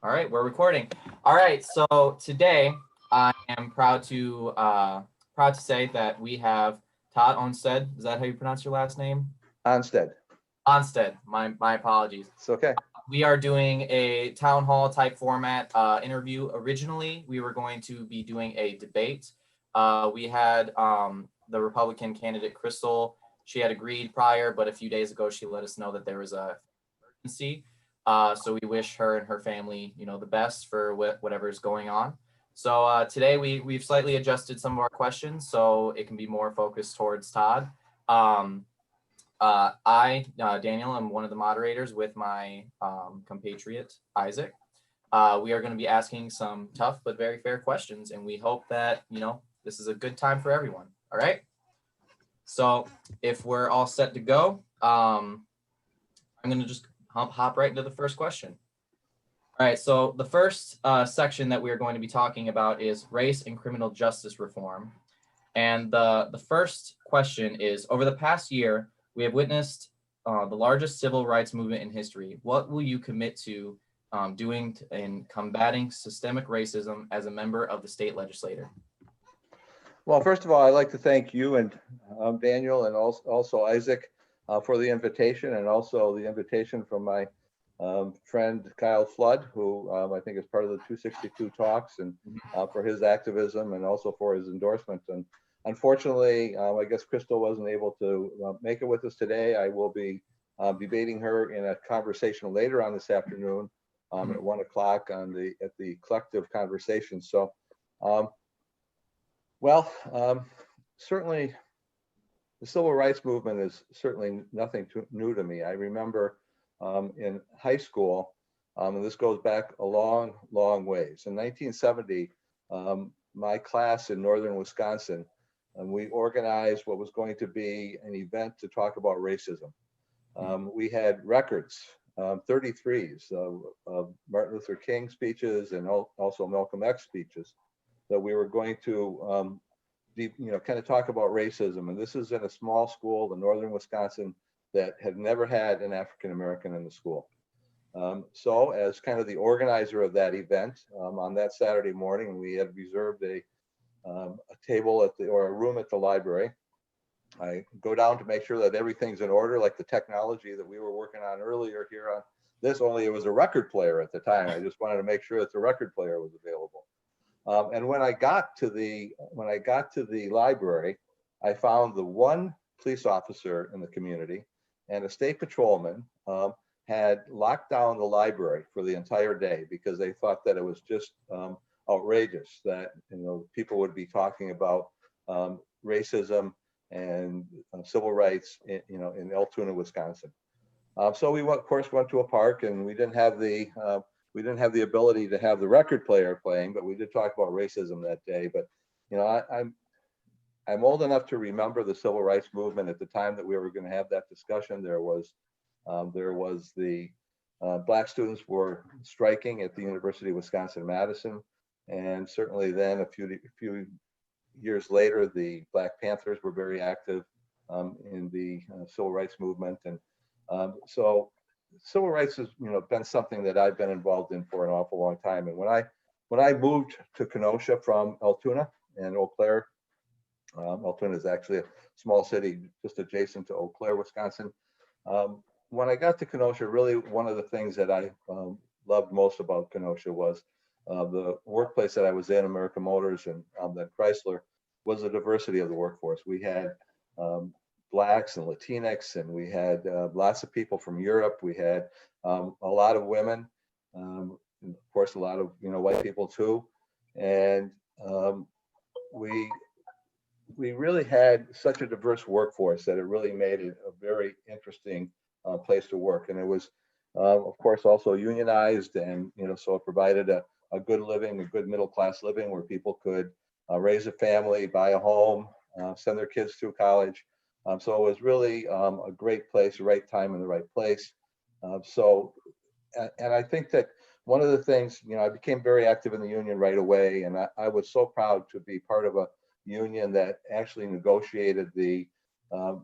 All right, we're recording. All right, so today I am proud to say that we have Tod Ohnstad. Is that how you pronounce your last name? Onstead. Ohnstad. My apologies. It's okay. We are doing a town hall type format interview. Originally, we were going to be doing a debate. We had the Republican candidate Crystal. She had agreed prior, but a few days ago she let us know that there was a emergency. So we wish her and her family, the best for whatever is going on. So today we've slightly adjusted some of our questions so it can be more focused towards Tod. Daniel, am one of the moderators with my compatriot, Isaac. We are going to be asking some tough but very fair questions, and we hope that, this is a good time for everyone. All right? So if we're all set to go, I'm going to just hop right into the first question. All right, so the first section that we're going to be talking about is race and criminal justice reform. And the first question is, over the past year, we have witnessed the largest civil rights movement in history. What will you commit to doing in combating systemic racism as a member of the state legislature? Well, first of all, I'd like to thank you and Daniel and also Isaac for the invitation, and also the invitation from my friend Kyle Flood, who I think is part of the 262 talks, and for his activism and also for his endorsement. And unfortunately, I guess Crystal wasn't able to make it with us today. I will be debating her in a conversation later on this afternoon at 1 o'clock at the collective conversation. So, certainly the civil rights movement is certainly nothing new to me. I remember in high school, and this goes back a long, long ways. In 1970, my class in northern Wisconsin, we organized what was going to be an event to talk about racism. We had records, 33s of Martin Luther King speeches and also Malcolm X speeches that we were going to kind of talk about racism. And this is in a small school in northern Wisconsin that had never had an African American in the school. So as kind of the organizer of that event, on that Saturday morning, we had reserved a table or a room at the library. I go down to make sure that everything's in order, like the technology that we were working on earlier here on this, only it was a record player at the time. I just wanted to make sure that the record player was available. And when I got to the library, I found the one police officer in the community and a state patrolman had locked down the library for the entire day because they thought that it was just outrageous that people would be talking about racism and civil rights in Altoona, Wisconsin. So we of course went to a park, and we didn't have the ability to have the record player playing, but we did talk about racism that day. But I'm old enough to remember the civil rights movement at the time that we were going to have that discussion. There was the Black students were striking at the University of Wisconsin-Madison, and certainly then a few years later, the Black Panthers were very active in the civil rights movement, and so civil rights has been something that I've been involved in for an awful long time. And when I moved to Kenosha from Altoona and Eau Claire, Altoona is actually a small city just adjacent to Eau Claire, Wisconsin. When I got to Kenosha, really one of the things that I loved most about Kenosha was the workplace that I was in, American Motors and then Chrysler, was the diversity of the workforce. We had Blacks and Latinx, and we had lots of people from Europe. We had a lot of women, and of course, a lot of white people too. And we really had such a diverse workforce that it really made it a very interesting place to work. And it was, of course, also unionized, and so it provided a good living, a good middle class living where people could raise a family, buy a home, send their kids through college. So it was really a great place, the right time and the right place. And I think that one of the things, I became very active in the union right away, and I was so proud to be part of a union that actually negotiated the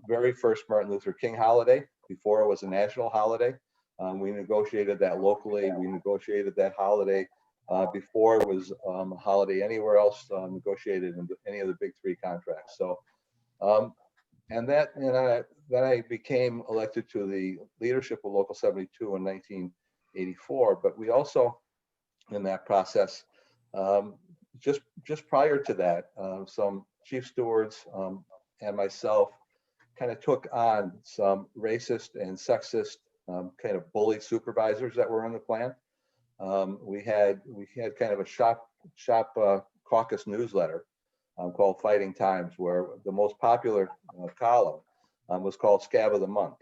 very first Martin Luther King holiday before it was a national holiday. We negotiated that locally. We negotiated that holiday before it was a holiday anywhere else negotiated in any of the big three contracts. So, then I became elected to the leadership of Local 72 in 1984. But we also, in that process, um, just prior to that, some chief stewards and myself kind of took on some racist and sexist kind of bully supervisors that were in the plant. We had kind of a shop caucus newsletter called Fighting Times, where the most popular column was called Scab of the Month,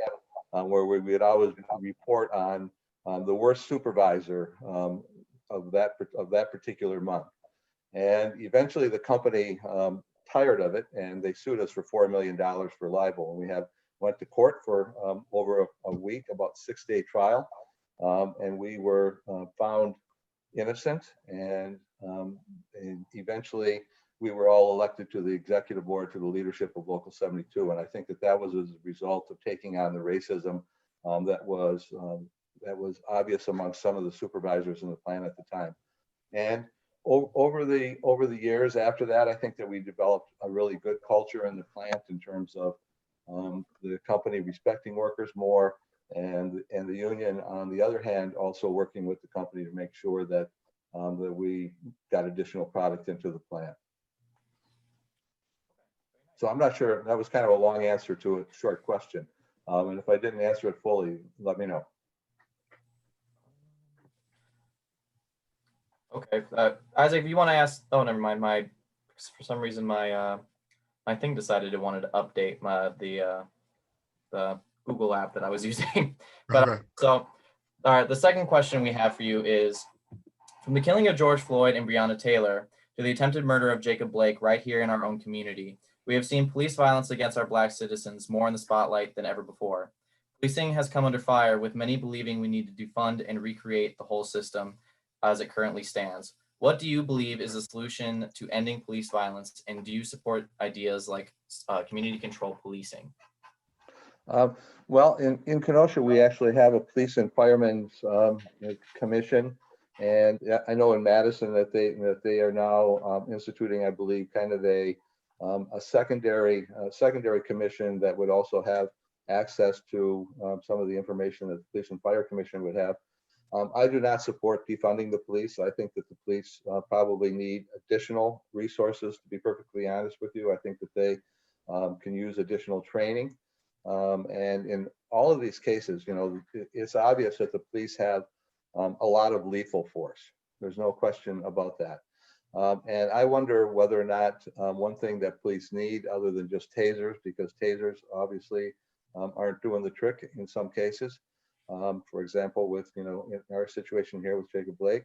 where we would always report on the worst supervisor of that particular month. And eventually the company tired of it, and they sued us for $4 million for libel. And we went to court for over a week, about 6-day trial, and we were found innocent. And eventually we were all elected to the executive board, to the leadership of Local 72. And I think that was as a result of taking on the racism that was obvious among some of the supervisors in the plant at the time. And over the years after that, I think that we developed a really good culture in the plant in terms of the company respecting workers more, and the union, on the other hand, also working with the company to make sure that that we got additional product into the plant. So I'm not sure, that was kind of a long answer to a short question. And if I didn't answer it fully, let me know. Okay, Isaac, if you want to ask, oh, never mind. For some reason, my thing decided it wanted to update the Google app that I was using. But Okay. so, all right, the second question we have for you is, from the killing of George Floyd and Breonna Taylor to the attempted murder of Jacob Blake right here in our own community, we have seen police violence against our Black citizens more in the spotlight than ever before. Policing has come under fire, with many believing we need to defund and recreate the whole system as it currently stands. What do you believe is the solution to ending police violence, and do you support ideas like community control policing? Well, in Kenosha, we actually have a police and firemen's commission, and I know in Madison that they are now instituting, I believe, kind of a secondary commission that would also have access to some of the information that the Police and Fire Commission would have. I do not support defunding the police. I think that the police probably need additional resources, to be perfectly honest with you. I think that they can use additional training. And in all of these cases, it's obvious that the police have a lot of lethal force. There's no question about that. And I wonder whether or not one thing that police need, other than just tasers, because tasers obviously aren't doing the trick in some cases. For example, with, in our situation here with Jacob Blake.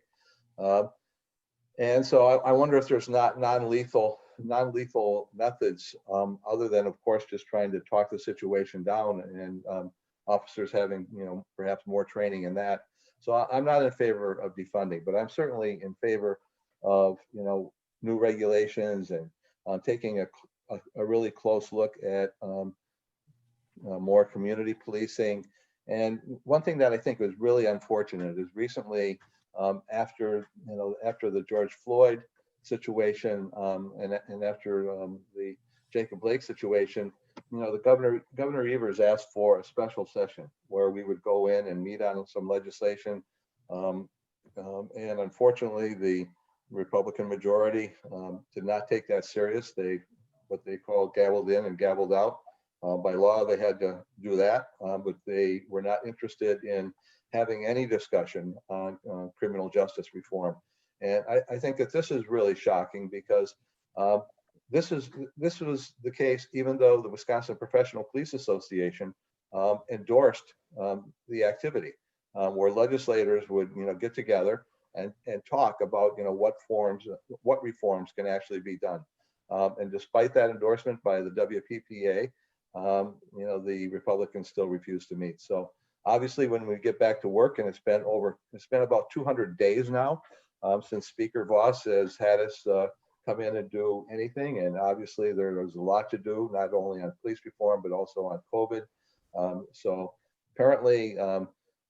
And so I wonder if there's not non-lethal methods, other than, of course, just trying to talk the situation down, and officers having, perhaps more training in that. So I'm not in favor of defunding, but I'm certainly in favor of, new regulations and taking a really close look at more community policing. And one thing that I think was really unfortunate is recently, after the George Floyd situation, and after the Jacob Blake situation, the Governor Evers asked for a special session where we would go in and meet on some legislation. And unfortunately, the Republican majority did not take that serious. What they call gavelled in and gavelled out. By law, they had to do that, but they were not interested in having any discussion on criminal justice reform. And I think that this is really shocking, because this was the case even though the Wisconsin Professional Police Association endorsed the activity, where legislators would get together and talk about what reforms can actually be done. And despite that endorsement by the WPPA, the Republicans still refuse to meet. So obviously, when we get back to work, and it's been about 200 days now since Speaker Voss has had us come in and do anything. And obviously there's a lot to do, not only on police reform, but also on COVID. So apparently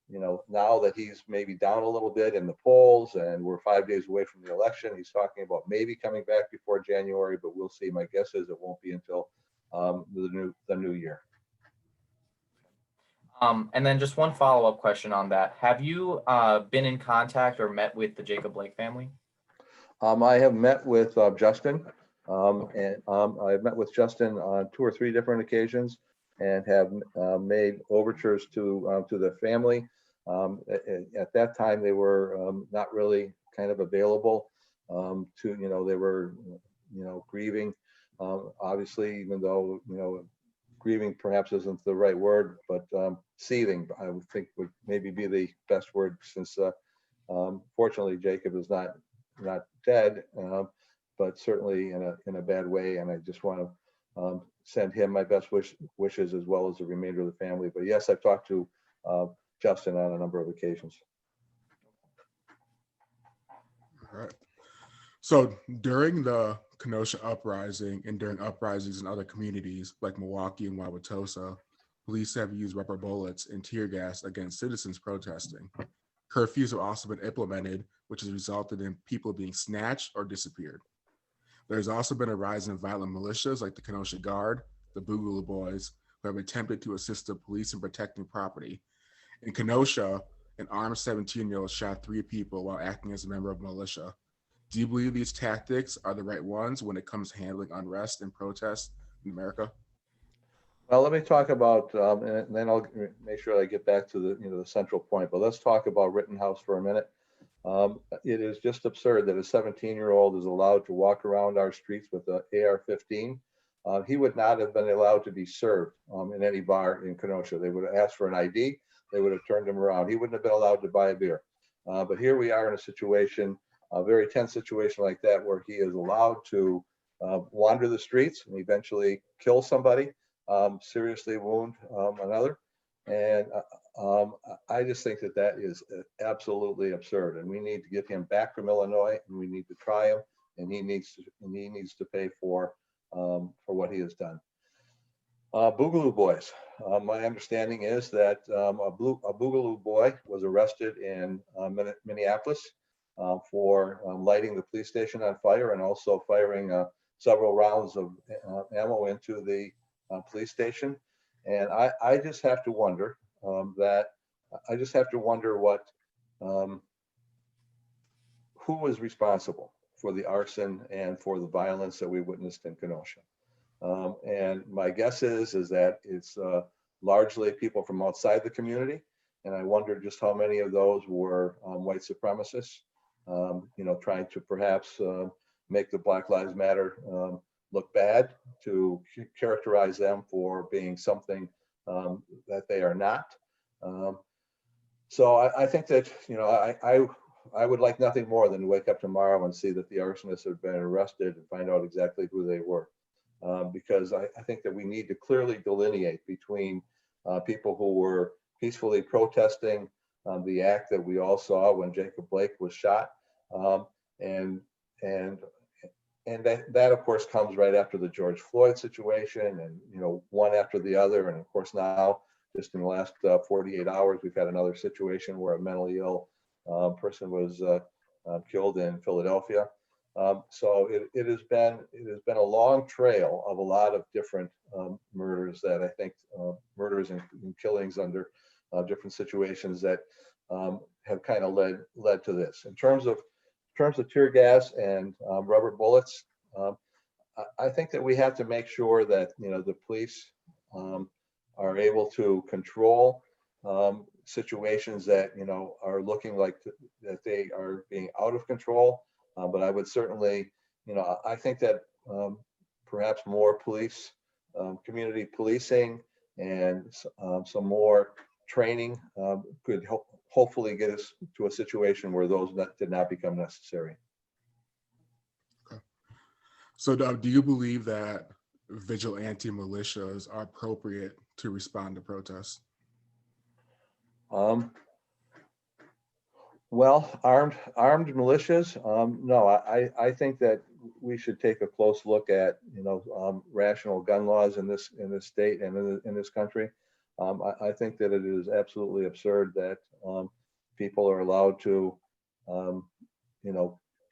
now that he's maybe down a little bit in the polls and we're 5 days away from the election, he's talking about maybe coming back before January, but we'll see. My guess is it won't be until the new year. And then just one follow-up question on that. Have you been in contact or met with the Jacob Blake family? I have met with Justin, and I've met with Justin on 2 or 3 different occasions and have made overtures to the family. At that time, they were not really kind of available they were, grieving. Obviously, even though, grieving perhaps isn't the right word, but seething, I would think would maybe be the best word, since fortunately Jacob is not dead, but certainly in a bad way. And I just want to send him my best wishes, as well as the remainder of the family. But yes, I've talked to Justin on a number of occasions. All right. So during the Kenosha uprising and during uprisings in other communities like Milwaukee and Wauwatosa, police have used rubber bullets and tear gas against citizens protesting. Curfews have also been implemented, which has resulted in people being snatched or disappeared. There's also been a rise in violent militias like the Kenosha Guard, the Boogaloo Boys, who have attempted to assist the police in protecting property. In Kenosha, an armed 17-year-old shot 3 people while acting as a member of a militia. Do you believe these tactics are the right ones when it comes to handling unrest and protests in America? Well, let me talk about, and then I'll make sure I get back to the central point. But let's talk about Rittenhouse for a minute. It is just absurd that a 17-year-old is allowed to walk around our streets with an AR-15. He would not have been allowed to be served in any bar in Kenosha. They would have asked for an ID. They would have turned him around. He wouldn't have been allowed to buy a beer. But here we are in a situation, a very tense situation like that, where he is allowed to wander the streets and eventually kill somebody, seriously wound another. And I just think that is absolutely absurd. And we need to get him back from Illinois, and we need to try him, and he needs to pay for what he has done. Boogaloo Boys. My understanding is that a Boogaloo boy was arrested in Minneapolis for lighting the police station on fire and also firing several rounds of ammo into the police station. And I just have to wonder what who was responsible for the arson and for the violence that we witnessed in Kenosha. And my guess is that it's largely people from outside the community. And I wonder just how many of those were white supremacists, trying to perhaps make the Black Lives Matter look bad, to characterize them for being something that they are not. So I think that, I would like nothing more than to wake up tomorrow and see that the arsonists have been arrested and find out exactly who they were. Because I think that we need to clearly delineate between people who were peacefully protesting the act that we all saw when Jacob Blake was shot, and that of course comes right after the George Floyd situation, and one after the other. And of course now, just in the last 48 hours, we've had another situation where a mentally ill person was killed in Philadelphia. So it has been a long trail of a lot of different murders that I think murders and killings under different situations that have kind of led to this. In terms of tear gas and rubber bullets, I think that we have to make sure that the police are able to control situations that are looking like that they are being out of control. But I would certainly, I think that perhaps more police, community policing, and some more training could hopefully get us to a situation where those did not become necessary. Okay. So do you believe that vigilante militias are appropriate to respond to protests? Well, armed militias, no. I think that we should take a close look at rational gun laws in this state and in this country. I think that it is absolutely absurd that people are allowed to, um,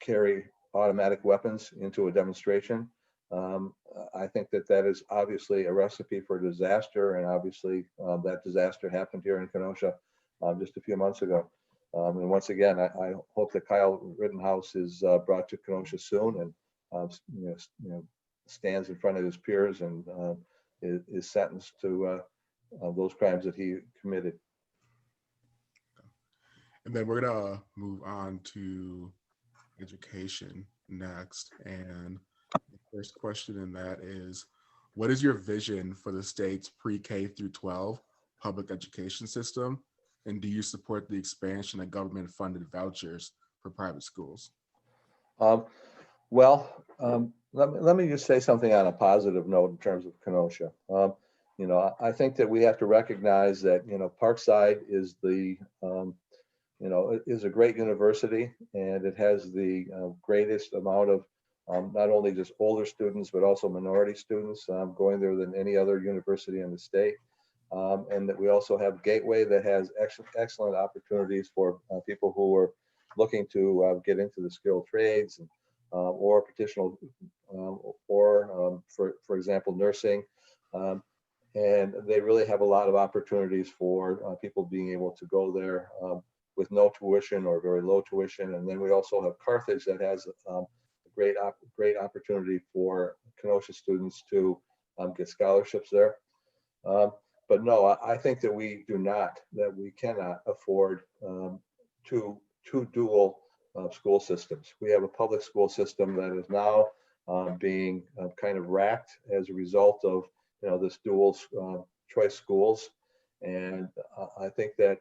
carry automatic weapons into a demonstration. Um, I think that that is obviously a recipe for disaster, and obviously that disaster happened here in Kenosha just a few months ago. And once again, I hope that Kyle Rittenhouse is brought to Kenosha soon, and stands in front of his peers and is sentenced to those crimes that he committed. And then we're gonna move on to education next. And the first question in that is, what is your vision for the state's pre-K through 12 public education system? And do you support the expansion of government-funded vouchers for private schools? Um, well, let me just say something on a positive note in terms of Kenosha. I think that we have to recognize that, Parkside is is a great university, and it has the greatest amount of not only just older students, but also minority students going there than any other university in the state. And that we also have Gateway that has excellent opportunities for people who are looking to get into the skilled trades and, or petitional, for example, nursing. And they really have a lot of opportunities for people being able to go there with no tuition or very low tuition. And then we also have Carthage that has a great opportunity for Kenosha students to get scholarships there. But no, I think that we cannot afford two dual school systems. We have a public school system that is now being kind of racked as a result of this dual choice schools, and I think that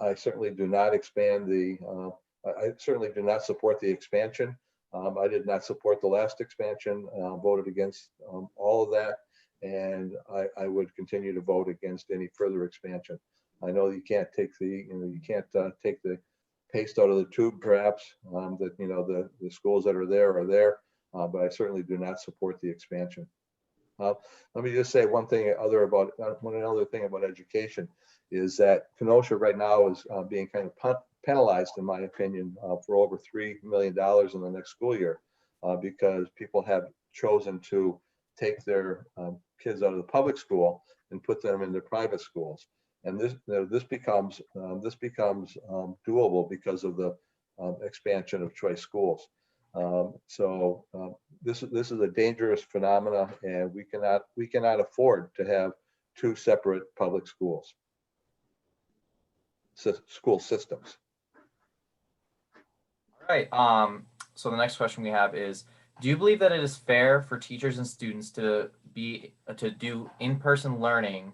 I certainly do not I certainly do not support the expansion. I did not support the last expansion. Voted against all of that. And I would continue to vote against any further expansion. I know you can't take take the paste out of the tube, perhaps. That the schools that are there, but I certainly do not support the expansion. Let me just say one other thing about education is that Kenosha right now is being kind of penalized, in my opinion, for over $3 million in the next school year because people have chosen to take their kids out of the public school and put them into private schools, and this becomes doable because of the expansion of choice schools. This is a dangerous phenomena, and we cannot afford to have two separate public school systems. All right. So the next question we have is, do you believe that it is fair for teachers and students to do in-person learning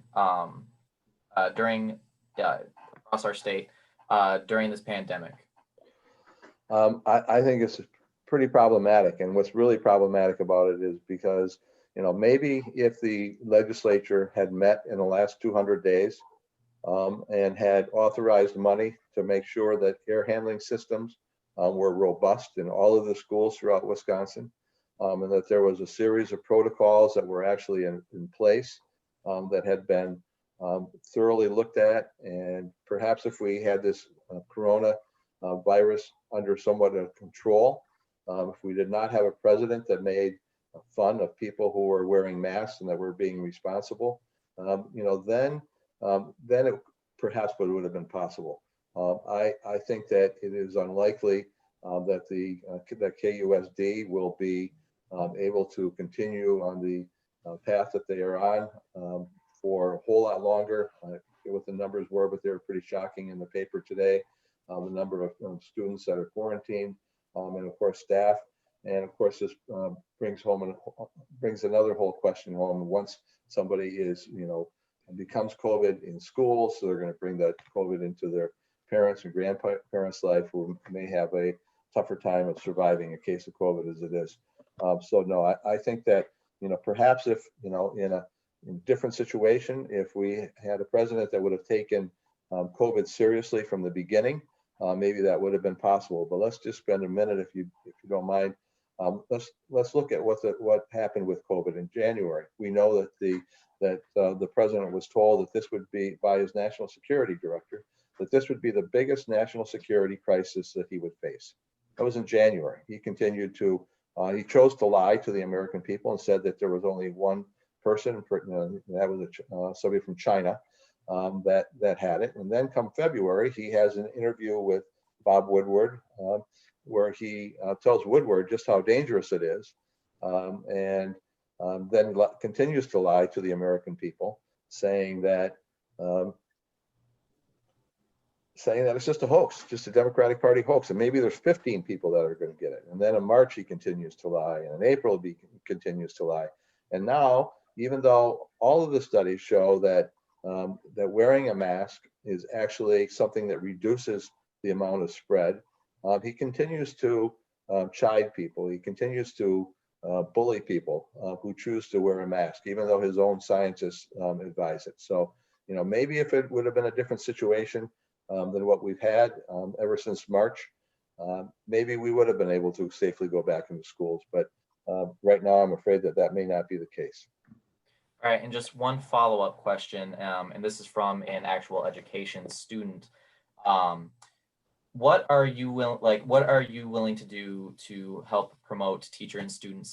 during across our state during this pandemic? I think it's pretty problematic, and what's really problematic about it is because maybe if the legislature had met in the last 200 days and had authorized money to make sure that air handling systems were robust in all of the schools throughout Wisconsin, and that there was a series of protocols that were actually in place that had been thoroughly looked at. And perhaps if we had this corona virus under somewhat of control, if we did not have a president that made fun of people who were wearing masks and that were being responsible, then it perhaps would have been possible. I think that it is unlikely that KUSD will be able to continue on the path that they are on for a whole lot longer. I forget what the numbers were, but they were pretty shocking in the paper today. The number of students that are quarantined, and of course staff, and of course this brings another whole question home. Once somebody becomes COVID in schools, so they're going to bring that COVID into their parents and grandparents' life, who may have a tougher time of surviving a case of COVID as it is. So no, I think that perhaps if in a different situation, if we had a president that would have taken COVID seriously from the beginning, maybe that would have been possible. But let's just spend a minute, if you don't mind, let's look at what happened with COVID in January. We know that the president was told that this would be, by his national security director, that this would be the biggest national security crisis that he would face. That was in January. He continued to, he chose to lie to the American people and said that there was only one person, that was somebody from China, that had it. And then come February, he has an interview with Bob Woodward, where he tells Woodward just how dangerous it is, and then continues to lie to the American people, saying that it's just a hoax, just a Democratic Party hoax, and maybe there's 15 people that are going to get it. And then in March he continues to lie, and in April he continues to lie, and now, even though all of the studies show that that wearing a mask is actually something that reduces the amount of spread, he continues to chide people. He continues to bully people who choose to wear a mask, even though his own scientists advise it. So, maybe if it would have been a different situation than what we've had ever since March, maybe we would have been able to safely go back into schools. But right now, I'm afraid that may not be the case. All right, and just one follow-up question, and this is from an actual education student. What are you willing to do to help promote teacher and student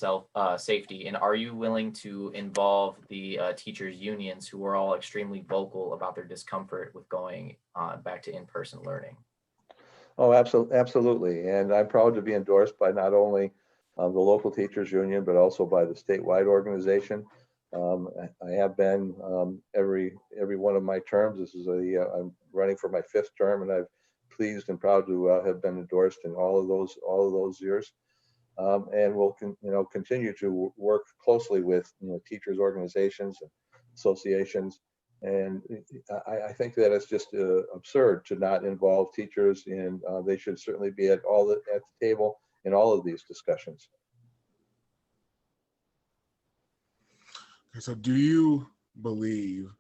safety? And are you willing to involve the teachers' unions, who are all extremely vocal about their discomfort with going back to in-person learning? Oh, absolutely. And I'm proud to be endorsed by not only the local teachers union, but also by the statewide organization. I have been every one of my terms. This is I'm running for my 5th term, and I've pleased and proud to have been endorsed in all of those years, and we'll continue to work closely with teachers organizations and associations. And I think that it's just absurd to not involve teachers in. They should certainly be at the table in all of these discussions. Okay, so do you believe?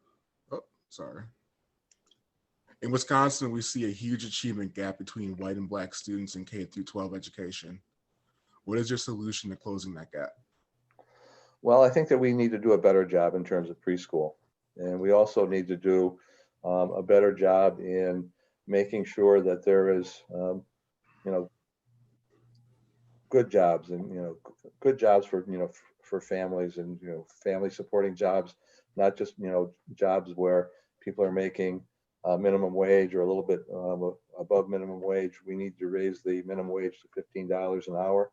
In Wisconsin, we see a huge achievement gap between white and black students in K through 12 education. What is your solution to closing that gap? Well, I think that we need to do a better job in terms of preschool. And we also need to do a better job in making sure that there is, good jobs and, good jobs for families and, family supporting jobs, not just, jobs where people are making minimum wage or a little bit above minimum wage. We need to raise the minimum wage to $15 an hour.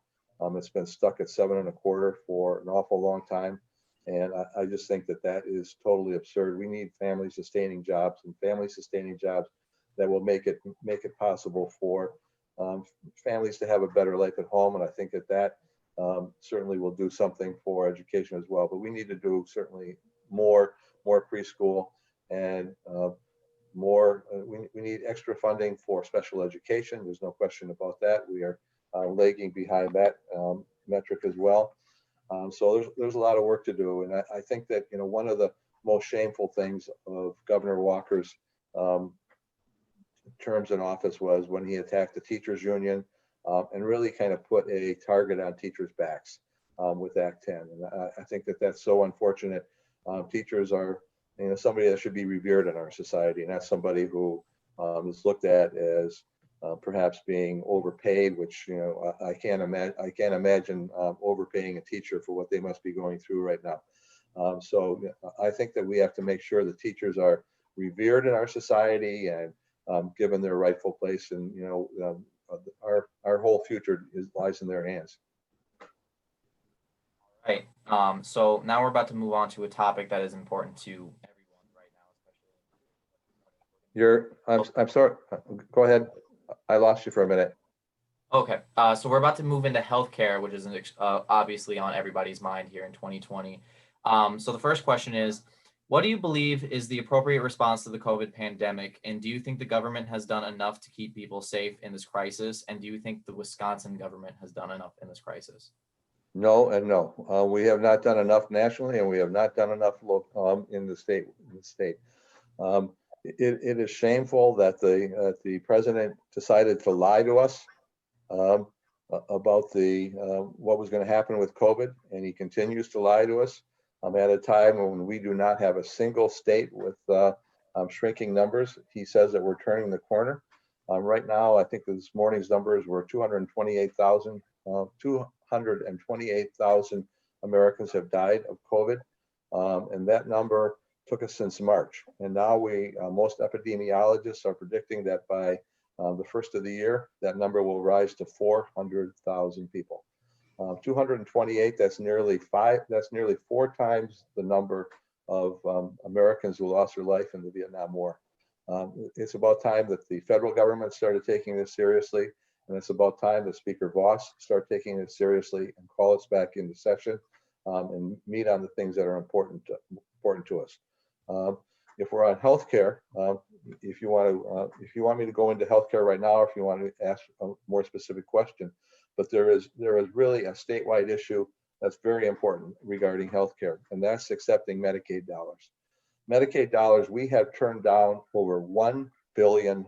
It's been stuck at $7.25 for an awful long time. And I just think that is totally absurd. We need family sustaining jobs, and family sustaining jobs that will make it possible for families to have a better life at home. And I think that certainly will do something for education as well. But we need to do certainly more preschool, and we need extra funding for special education. There's no question about that. We are lagging behind that metric as well. So there's a lot of work to do. And I think that, one of the most shameful things of Governor Walker's terms in office was when he attacked the teachers union and really kind of put a target on teachers' backs with Act 10. And I think that's so unfortunate. Teachers are, somebody that should be revered in our society, and not somebody who is looked at as perhaps being overpaid, which I can't imagine overpaying a teacher for what they must be going through right now. So I think that we have to make sure that teachers are revered in our society and given their rightful place, and our whole future lies in their hands. Right. So now we're about to move on to a topic that is important to everyone right now, especially. I'm sorry. Go ahead. I lost you for a minute. Okay. So we're about to move into healthcare, which is obviously on everybody's mind here in 2020. So the first question is, what do you believe is the appropriate response to the COVID pandemic? And do you think the government has done enough to keep people safe in this crisis? And do you think the Wisconsin government has done enough in this crisis? No and no. We have not done enough nationally, and we have not done enough in the state. It is shameful that the president decided to lie to us about what was going to happen with COVID, and he continues to lie to us at a time when we do not have a single state with shrinking numbers. He says that we're turning the corner. Right now, I think this morning's numbers were 228,000. 228,000 Americans have died of COVID, and that number took us since March. And now most epidemiologists are predicting that by the first of the year, that number will rise to 400,000 people. 228, that's nearly 4 times the number of Americans who lost their life in the Vietnam War. It's about time that the federal government started taking this seriously, and it's about time that Speaker Voss start taking it seriously and call us back into session and meet on the things that are important to us. If we're on healthcare, if you want me to go into healthcare right now, or if you want to ask a more specific question, but there is really a statewide issue that's very important regarding healthcare, and that's accepting Medicaid dollars. Medicaid dollars, we have turned down over $1 billion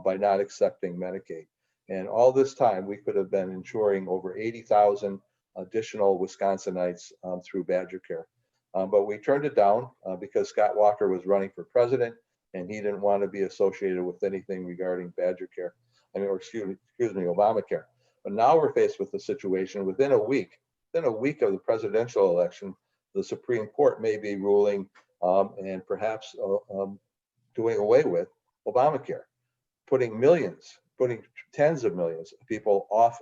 by not accepting Medicaid. And all this time, we could have been insuring over 80,000 additional Wisconsinites through Badger Care. But we turned it down because Scott Walker was running for president, and he didn't want to be associated with anything regarding Badger Care. Excuse me, Obamacare. But now we're faced with the situation within a week of the presidential election, the Supreme Court may be ruling and perhaps doing away with Obamacare, putting tens of millions of people off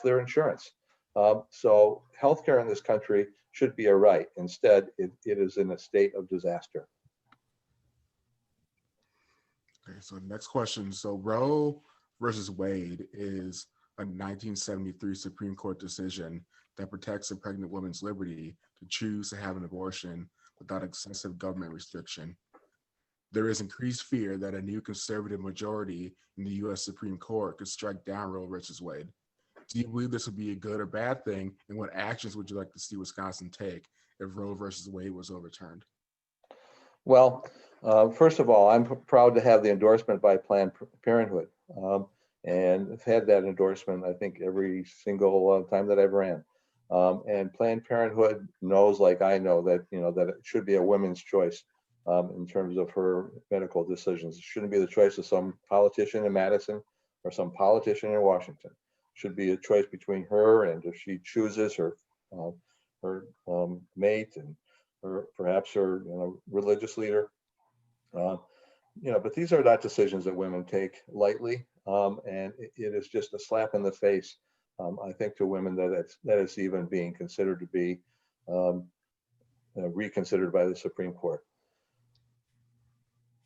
their insurance. So healthcare in this country should be a right. Instead, it is in a state of disaster. Okay, so next question. So Roe versus Wade is a 1973 Supreme Court decision that protects a pregnant woman's liberty to choose to have an abortion without excessive government restriction. There is increased fear that a new conservative majority in the U.S. Supreme Court could strike down Roe versus Wade. Do you believe this would be a good or bad thing? And what actions would you like to see Wisconsin take if Roe versus Wade was overturned? Well, first of all, I'm proud to have the endorsement by Planned Parenthood. And I've had that endorsement, I think, every single time that I've ran. And Planned Parenthood knows, like I know, that that it should be a woman's choice in terms of her medical decisions. It shouldn't be the choice of some politician in Madison or some politician in Washington. It should be a choice between her and if she chooses her mate and perhaps her religious leader. But these are not decisions that women take lightly, and it is just a slap in the face, I think, to women that it's even being considered to be reconsidered by the Supreme Court.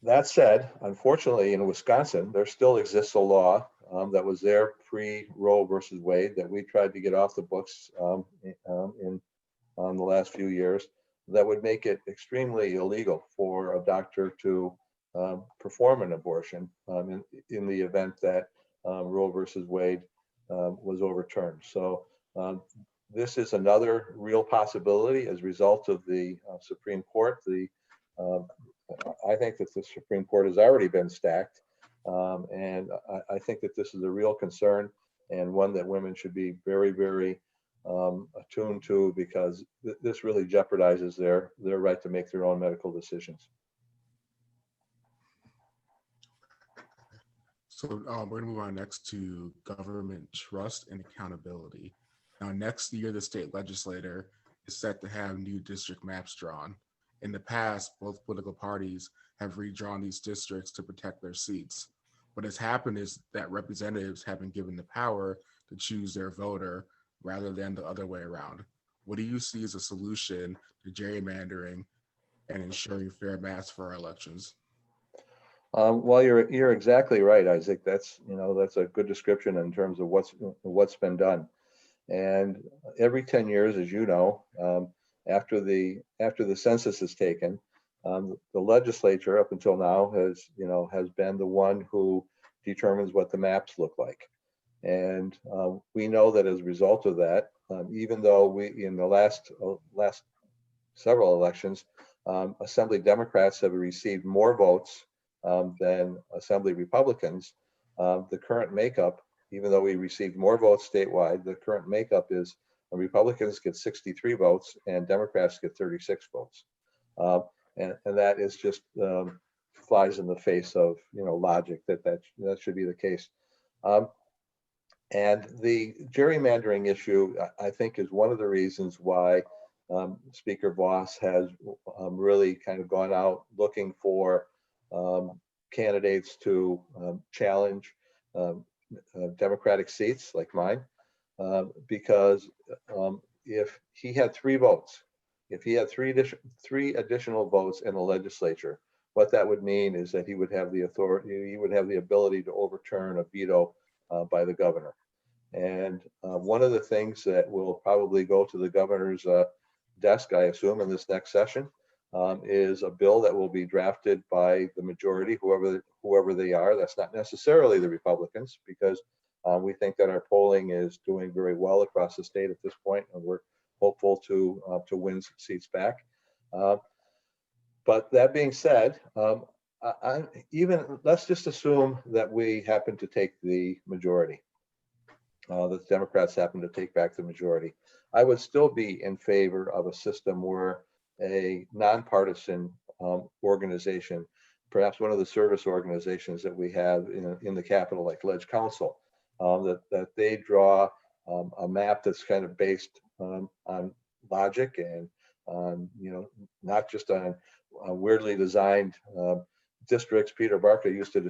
That said, unfortunately, in Wisconsin, there still exists a law that was there pre-Roe versus Wade that we tried to get off the books in the last few years that would make it extremely illegal for a doctor to perform an abortion in the event that Roe versus Wade was overturned. So this is another real possibility as a result of the Supreme Court. I think that the Supreme Court has already been stacked, and I think that this is a real concern and one that women should be very, very attuned to, because this really jeopardizes their right to make their own medical decisions. So we're going to move on next to government trust and accountability. Now, next year, the state legislature is set to have new district maps drawn. In the past, both political parties have redrawn these districts to protect their seats. What has happened is that representatives have been given the power to choose their voter rather than the other way around. What do you see as a solution to gerrymandering and ensuring fair maps for our elections? Well, you're exactly right, Isaac. That's a good description in terms of what's been done. And every 10 years, as you know, after the census is taken, the legislature up until now has been the one who determines what the maps look like. And we know that as a result of that, even though we in the last several elections, Assembly Democrats have received more votes than Assembly Republicans, the current makeup even though we received more votes statewide, the current makeup is Republicans get 63 votes and Democrats get 36 votes. And that is just flies in the face of logic that should be the case. And the gerrymandering issue, I think, is one of the reasons why Speaker Voss has really kind of gone out looking for candidates to challenge Democratic seats like mine, because if he had 3 votes, if he had three additional votes in the legislature, what that would mean is that he would have the authority, he would have the ability to overturn a veto by the governor. And one of the things that will probably go to the governor's desk, I assume, in this next session, is a bill that will be drafted by the majority, whoever they are. That's not necessarily the Republicans, because we think that our polling is doing very well across the state at this point, and we're hopeful to win some seats back. But that being said, let's just assume that we happen to take the majority. The Democrats happen to take back the majority. I would still be in favor of a system where a nonpartisan organization, perhaps one of the service organizations that we have in the Capitol, like Ledge Council, that they draw a map that's kind of based on logic and on, not just on weirdly designed districts. Peter Barker used to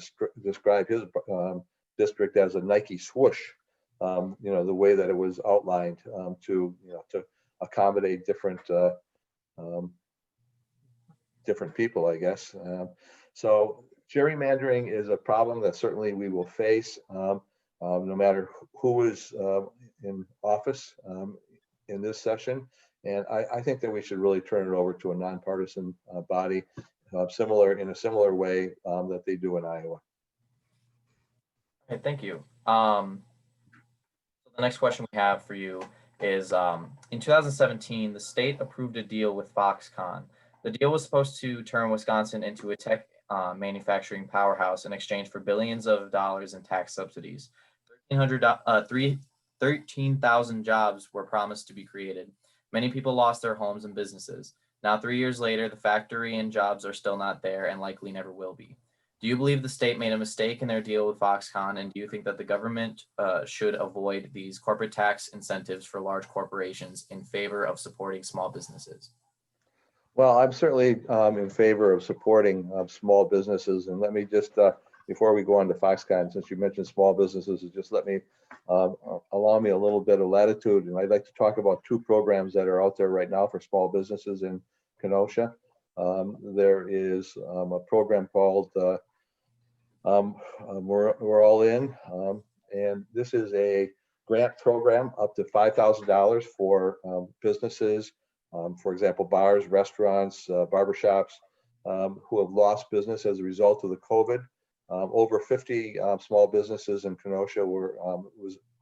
describe his district as a Nike swoosh. The way that it was outlined to accommodate different people, I guess. So gerrymandering is a problem that certainly we will face, no matter who is in office in this session. And I think that we should really turn it over to a nonpartisan body, in a similar way that they do in Iowa. Okay, thank you. The next question we have for you is, in 2017, the state approved a deal with Foxconn. The deal was supposed to turn Wisconsin into a tech manufacturing powerhouse in exchange for billions of dollars in tax subsidies. 13,000 jobs were promised to be created. Many people lost their homes and businesses. Now, 3 years later, the factory and jobs are still not there and likely never will be. Do you believe the state made a mistake in their deal with Foxconn, and do you think that the government should avoid these corporate tax incentives for large corporations in favor of supporting small businesses? Well, I'm certainly in favor of supporting small businesses. And let me just, before we go on to Foxconn, since you mentioned small businesses, just let me allow me a little bit of latitude. And I'd like to talk about 2 programs that are out there right now for small businesses in Kenosha. There is a program called We're All In. And this is a grant program up to $5,000 for businesses. For example, bars, restaurants, barbershops, who have lost business as a result of the COVID. Over 50 small businesses in Kenosha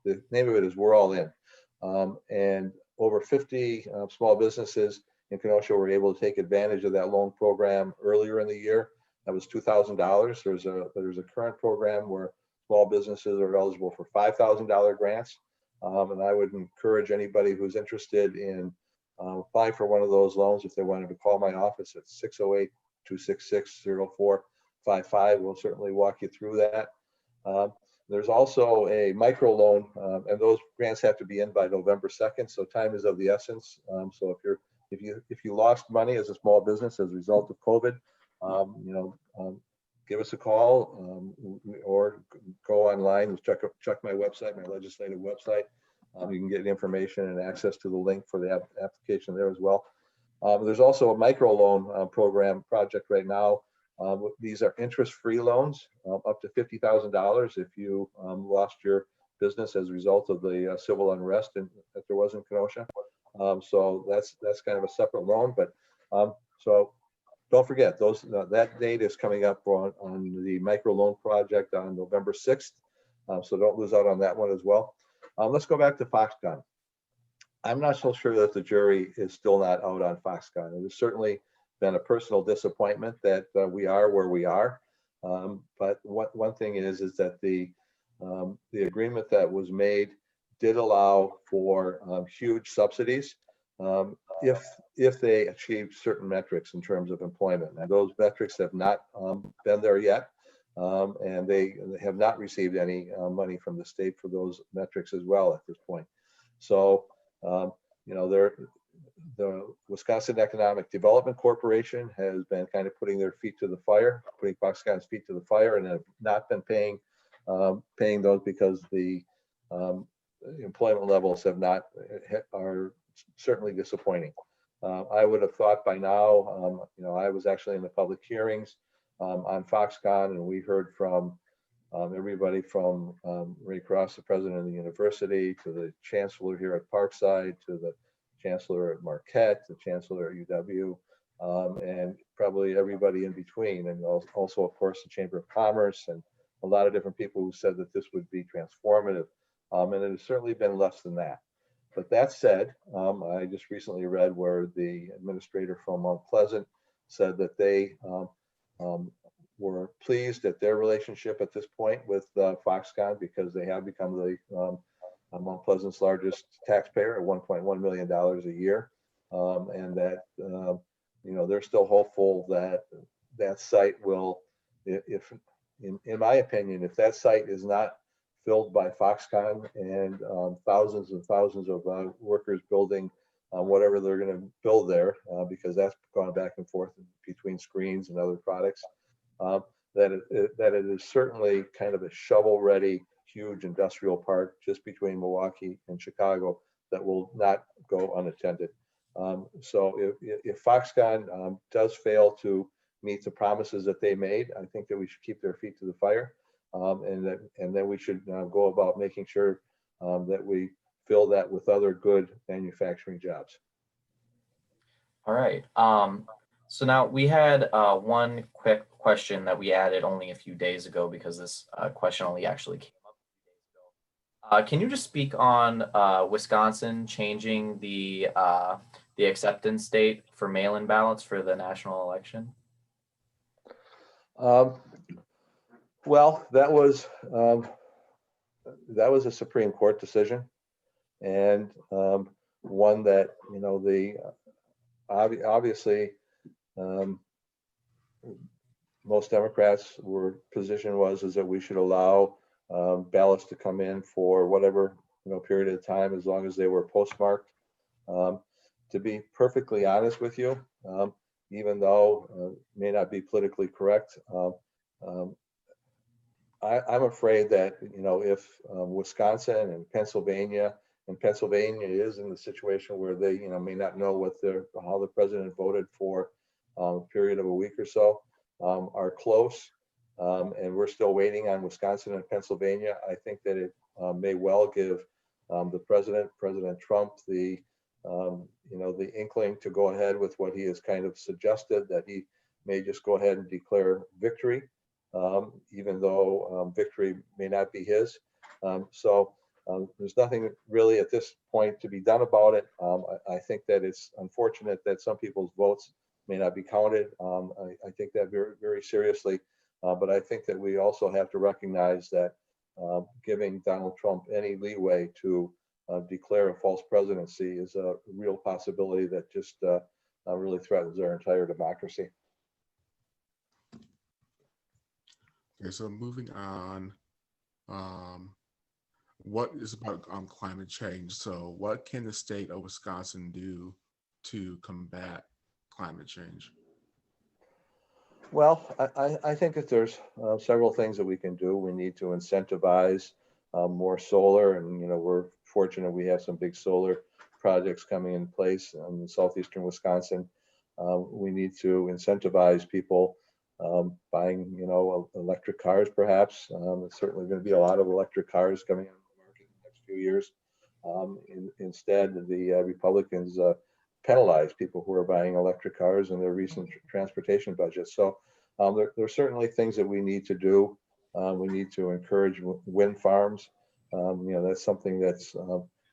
the name of it is We're All In. And over 50 small businesses in Kenosha were able to take advantage of that loan program earlier in the year. That was $2,000. There's a current program where small businesses are eligible for $5,000 grants. And I would encourage anybody who's interested in apply for one of those loans, if they wanted to call my office at 608-266-0455. We'll certainly walk you through that. There's also a micro loan, and those grants have to be in by November 2nd, so time is of the essence. So if you lost money as a small business as a result of COVID, give us a call or go online and check my website, my legislative website. You can get information and access to the link for the application there as well. There's also a micro loan program project right now. These are interest-free loans up to $50,000 if you lost your business as a result of the civil unrest that there was in Kenosha. So that's kind of a separate loan. But so don't forget that date is coming up on the micro loan project on November 6th. So don't lose out on that one as well. Let's go back to Foxconn. I'm not so sure that the jury is still not out on Foxconn. It has certainly been a personal disappointment that we are where we are. But one thing is that the the agreement that was made did allow for huge subsidies if they achieve certain metrics in terms of employment. And those metrics have not been there yet, and they have not received any money from the state for those metrics as well at this point. So, you know, the Wisconsin Economic Development Corporation has been kind of putting their feet to the fire, putting Foxconn's feet to the fire, and have not been paying those because the employment levels have not are certainly disappointing. I would have thought by now, you know, I was actually in the public hearings on Foxconn, and we heard from everybody from Ray Cross, the president of the university, to the chancellor here at Parkside, to the chancellor at Marquette, the chancellor at UW, and probably everybody in between. And also, of course, the Chamber of Commerce and a lot of different people who said that this would be transformative. And it has certainly been less than that. But that said, I just recently read where the administrator from Mount Pleasant said that they were pleased at their relationship at this point with Foxconn because they have become the Mount Pleasant's largest taxpayer at $1.1 million a year, and that you know, they're still hopeful that that site will, if in my opinion, if that site is not filled by Foxconn and thousands and thousands of workers building whatever they're going to build there, because that's gone back and forth between screens and other products, that it is certainly kind of a shovel-ready, huge industrial park just between Milwaukee and Chicago that will not go unattended. So if Foxconn does fail to meet the promises that they made, I think that we should keep their feet to the fire, and then we should go about making sure that we fill that with other good manufacturing jobs. All right. So now we had one quick question that we added only a few days ago because this question only actually came up a few days ago. Can you just speak on Wisconsin changing the acceptance date for mail-in ballots for the national election? Well, that was a Supreme Court decision, and one that, you know, the obviously most Democrats' position was that we should allow ballots to come in for whatever, you know, period of time as long as they were postmarked. To be perfectly honest with you, even though it may not be politically correct, I'm afraid that, you know, if Wisconsin and Pennsylvania is in the situation where they, you know, may not know how the president voted for a period of a week or so, are close, and we're still waiting on Wisconsin and Pennsylvania, I think that it may well give the President Trump, the you know, the inkling to go ahead with what he has kind of suggested, that he may just go ahead and declare victory, even though victory may not be his. So there's nothing really at this point to be done about it. I think that it's unfortunate that some people's votes may not be counted. I take that very, very seriously. But I think that we also have to recognize that giving Donald Trump any leeway to declare a false presidency is a real possibility that just really threatens our entire democracy. Okay, so moving on, what is about climate change? So what can the state of Wisconsin do to combat climate change? Well, I think that there's several things that we can do. We need to incentivize more solar, and, you know, we're fortunate we have some big solar projects coming in place in southeastern Wisconsin. We need to incentivize people buying, you know, electric cars, perhaps. There's certainly going to be a lot of electric cars coming on the market in the next few years. Instead, the Republicans penalize people who are buying electric cars in their recent transportation budget. So there are certainly things that we need to do. We need to encourage wind farms. You know, that's something that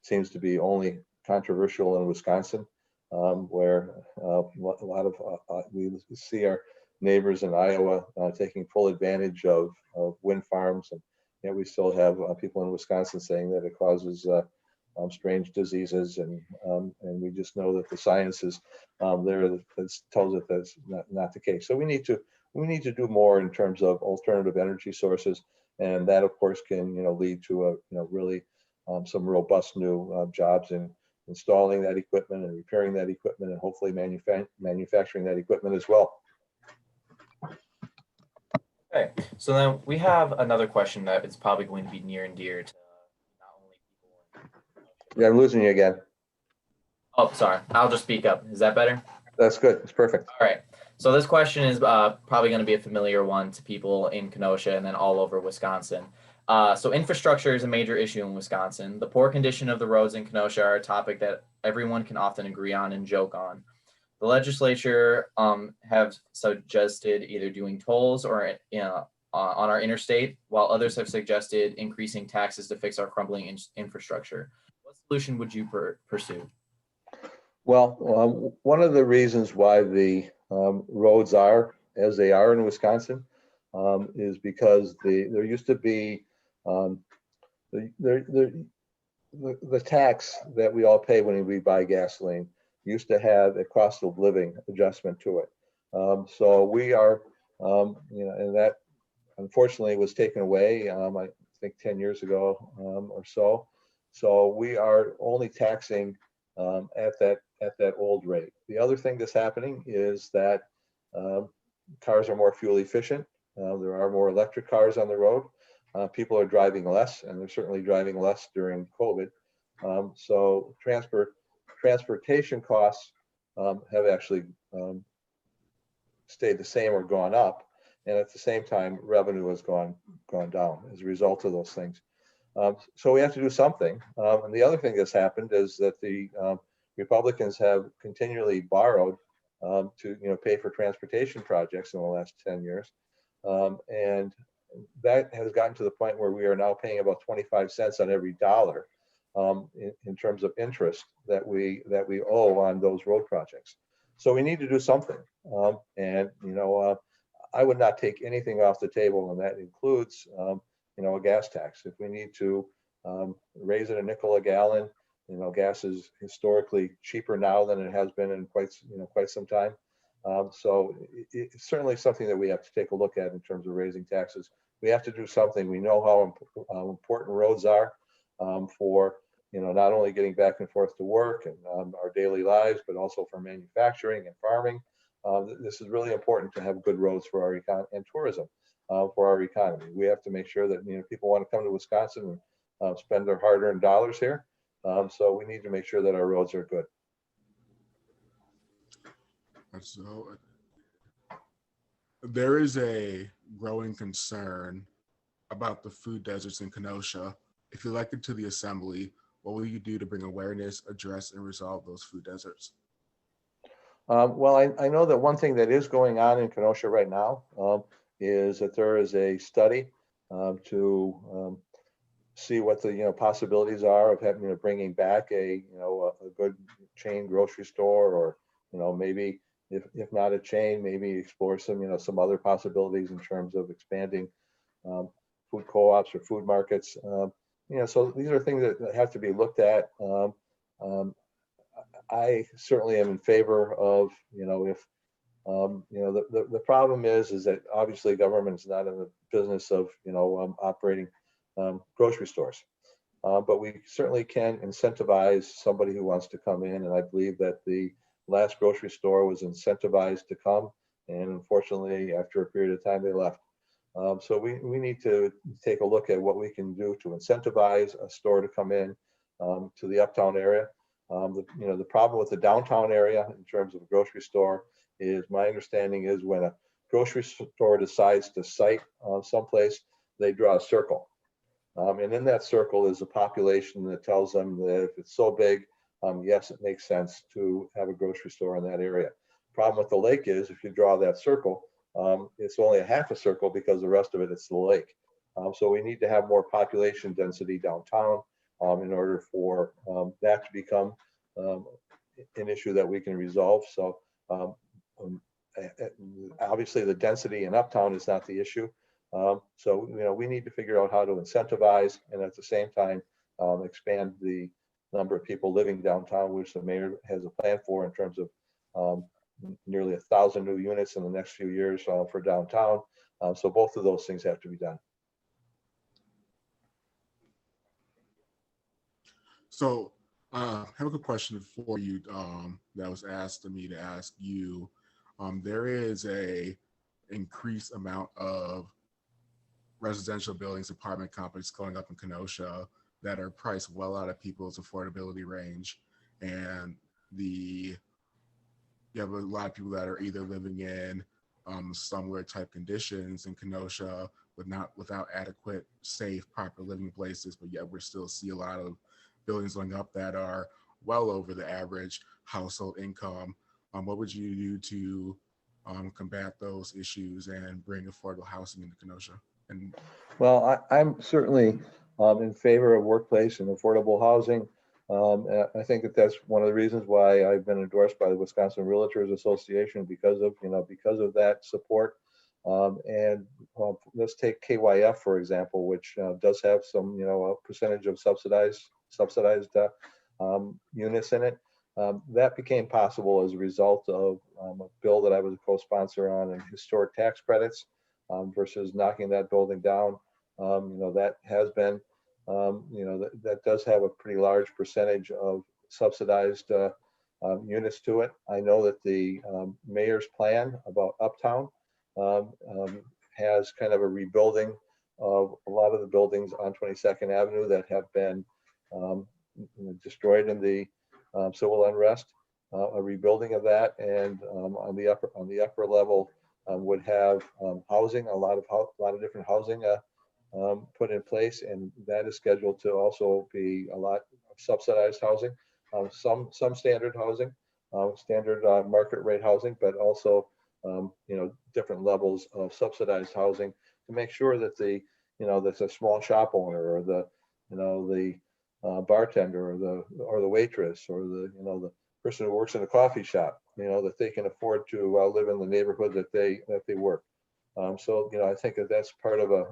seems to be only controversial in Wisconsin, where a lot of we see our neighbors in Iowa taking full advantage of wind farms and we still have people in Wisconsin saying that it causes strange diseases, and we just know that the science is there that tells us that's not the case. So we need to do more in terms of alternative energy sources, and that of course can lead to a really some robust new jobs in installing that equipment and repairing that equipment, and hopefully manufacturing that equipment as well. Okay, so then we have another question that is probably going to be near and dear to not only people. Yeah, I'm losing you again. Oh, sorry. I'll just speak up. Is that better? That's good. It's perfect. All right. So this question is probably going to be a familiar one to people in Kenosha and then all over Wisconsin. So infrastructure is a major issue in Wisconsin. The poor condition of the roads in Kenosha are a topic that everyone can often agree on and joke on. The legislature have suggested either doing tolls or on our interstate, while others have suggested increasing taxes to fix our crumbling infrastructure. What solution would you pursue? Well, one of the reasons why the roads are as they are in Wisconsin is because there used to be the tax that we all pay when we buy gasoline used to have a cost of living adjustment to it. So we are, and that unfortunately was taken away, I think 10 years ago or so. So we are only taxing at that old rate. The other thing that's happening is that cars are more fuel efficient. There are more electric cars on the road. People are driving less, and they're certainly driving less during COVID. So transportation costs have actually stayed the same or gone up, and at the same time, revenue has gone down as a result of those things. So we have to do something. And the other thing that's happened is that the Republicans have continually borrowed to pay for transportation projects in the last 10 years, and that has gotten to the point where we are now paying about 25 cents on every dollar in terms of interest that we owe on those road projects. So we need to do something. And I would not take anything off the table, and that includes a gas tax. If we need to raise it a nickel a gallon, gas is historically cheaper now than it has been in quite some time. So it's certainly something that we have to take a look at in terms of raising taxes. We have to do something. We know how important roads are for not only getting back and forth to work and our daily lives, but also for manufacturing and farming. This is really important to have good roads for our economy and tourism for our economy. We have to make sure that people want to come to Wisconsin and spend their hard-earned dollars here. So we need to make sure that our roads are good. So there is a growing concern about the food deserts in Kenosha. If elected to the assembly, what will you do to bring awareness, address, and resolve those food deserts? Well, I know that one thing that is going on in Kenosha right now is that there is a study to see what the possibilities are of having bringing back a good chain grocery store, or maybe if not a chain, maybe explore some other possibilities in terms of expanding food co-ops or food markets. So these are things that have to be looked at. I certainly am in favor of if the problem is that obviously government is not in the business of operating grocery stores, but we certainly can incentivize somebody who wants to come in, and I believe that the last grocery store was incentivized to come, and unfortunately after a period of time they left. So we need to take a look at what we can do to incentivize a store to come in to the uptown area. The problem with the downtown area in terms of a grocery store is, my understanding is, when a grocery store decides to site someplace, they draw a circle. And in that circle is a population that tells them that if it's so big, yes, it makes sense to have a grocery store in that area. Problem with the lake is, if you draw that circle, it's only a half a circle because the rest of it is the lake. So we need to have more population density downtown in order for that to become an issue that we can resolve. So obviously the density in uptown is not the issue. So, we need to figure out how to incentivize and at the same time expand the number of people living downtown, which the mayor has a plan for in terms of nearly 1,000 new units in the next few years for downtown. So both of those things have to be done. So I have a good question for you that was asked of me to ask you. There is a increased amount of residential buildings, apartment complexes going up in Kenosha that are priced well out of people's affordability range. And you have a lot of people that are either living in slumlord type conditions in Kenosha without adequate, safe, proper living places, but yet we still see a lot of buildings going up that are well over the average household income. What would you do to combat those issues and bring affordable housing into Kenosha? Well, I'm certainly in favor of workplace and affordable housing. And I think that that's one of the reasons why I've been endorsed by the Wisconsin Realtors Association because of that support. And let's take KYF for example, which does have some a percentage of subsidized units in it. That became possible as a result of a bill that I was a co-sponsor on, and historic tax credits versus knocking that building down. That has been, that does have a pretty large percentage of subsidized units to it. I know that the mayor's plan about Uptown has kind of a rebuilding of a lot of the buildings on 22nd Avenue that have been destroyed in the civil unrest. A rebuilding of that, and on the upper level would have housing, a lot of different housing put in place, and that is scheduled to also be a lot of subsidized housing, some standard housing, standard market rate housing, but also different levels of subsidized housing to make sure that that's a small shop owner or the bartender or the waitress or the person who works in a coffee shop, that they can afford to live in the neighborhood that they work. So I think that that's part of a